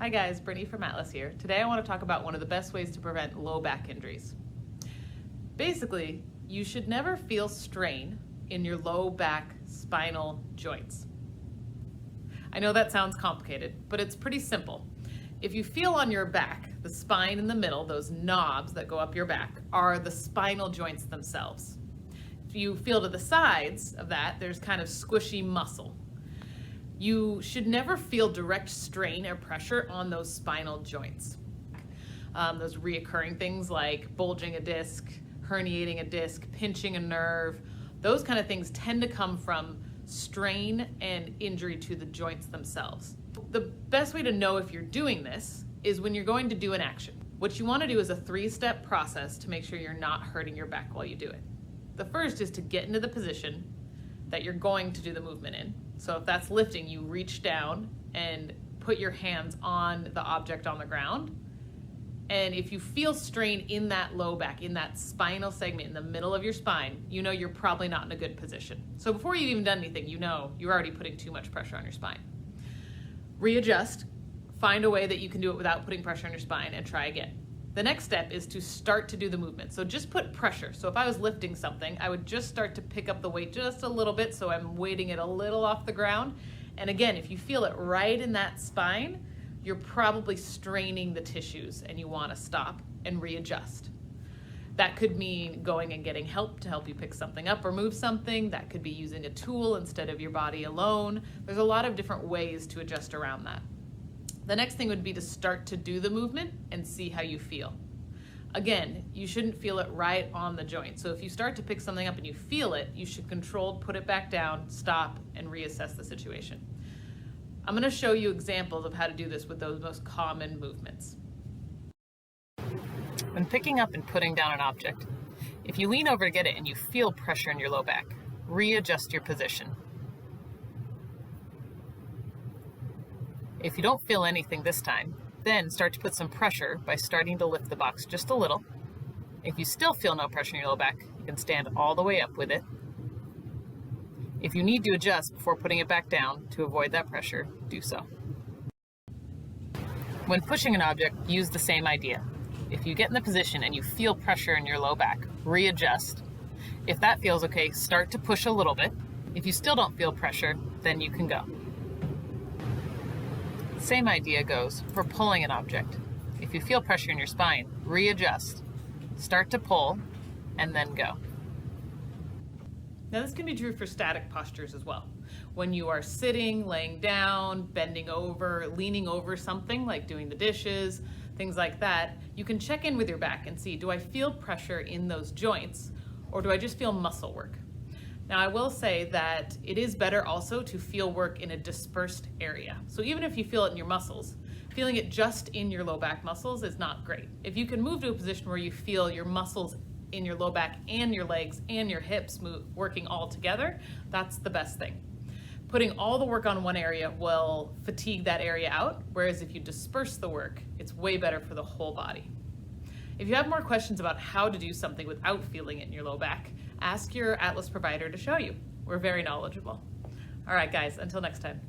Hi guys, Brittany from Atlas here. Today I want to talk about one of the best ways to prevent low back injuries. Basically, you should never feel strain in your low back spinal joints. I know that sounds complicated, but it's pretty simple. If you feel on your back, the spine in the middle, those knobs that go up your back, are the spinal joints themselves. If you feel to the sides of that, there's kind of squishy muscle. You should never feel direct strain or pressure on those spinal joints. Those reoccurring things like bulging a disc, herniating a disc, pinching a nerve, those kind of things tend to come from strain and injury to the joints themselves. The best way to know if you're doing this is when you're going to do an action. What you want to do is a 3-step process to make sure you're not hurting your back while you do it. The first is to get into the position that you're going to do the movement in. So if that's lifting, you reach down and put your hands on the object on the ground. And if you feel strain in that low back, in that spinal segment in the middle of your spine, you know you're probably not in a good position. So before you've even done anything, you know you're already putting too much pressure on your spine. Readjust, find a way that you can do it without putting pressure on your spine, and try again. The next step is to start to do the movement. So just put pressure. So if I was lifting something, I would just start to pick up the weight just a little bit so I'm weighting it a little off the ground. And again, if you feel it right in that spine, you're probably straining the tissues and you want to stop and readjust. That could mean going and getting help to help you pick something up or move something. That could be using a tool instead of your body alone. There's a lot of different ways to adjust around that. The next thing would be to start to do the movement and see how you feel. Again, you shouldn't feel it right on the joint. So if you start to pick something up and you feel it, you should controlled put it back down, stop, and reassess the situation. I'm going to show you examples of how to do this with those most common movements. When picking up and putting down an object, if you lean over to get it and you feel pressure in your low back, readjust your position. If you don't feel anything this time, then start to put some pressure by starting to lift the box just a little. If you still feel no pressure in your low back, you can stand all the way up with it. If you need to adjust before putting it back down to avoid that pressure, do so. When pushing an object, use the same idea. If you get in the position and you feel pressure in your low back, readjust. If that feels okay, start to push a little bit. If you still don't feel pressure, then you can go. Same idea goes for pulling an object. If you feel pressure in your spine, readjust. Start to pull, and then go. Now this can be true for static postures as well. When you are sitting, laying down, bending over, leaning over something like doing the dishes, things like that, you can check in with your back and see, do I feel pressure in those joints or do I just feel muscle work? Now I will say that it is better also to feel work in a dispersed area. So even if you feel it in your muscles, feeling it just in your low back muscles is not great. If you can move to a position where you feel your muscles in your low back and your legs and your hips working all together, that's the best thing. Putting all the work on one area will fatigue that area out, whereas if you disperse the work, it's way better for the whole body. If you have more questions about how to do something without feeling it in your low back, ask your Atlas provider to show you. We're very knowledgeable. All right, guys, until next time.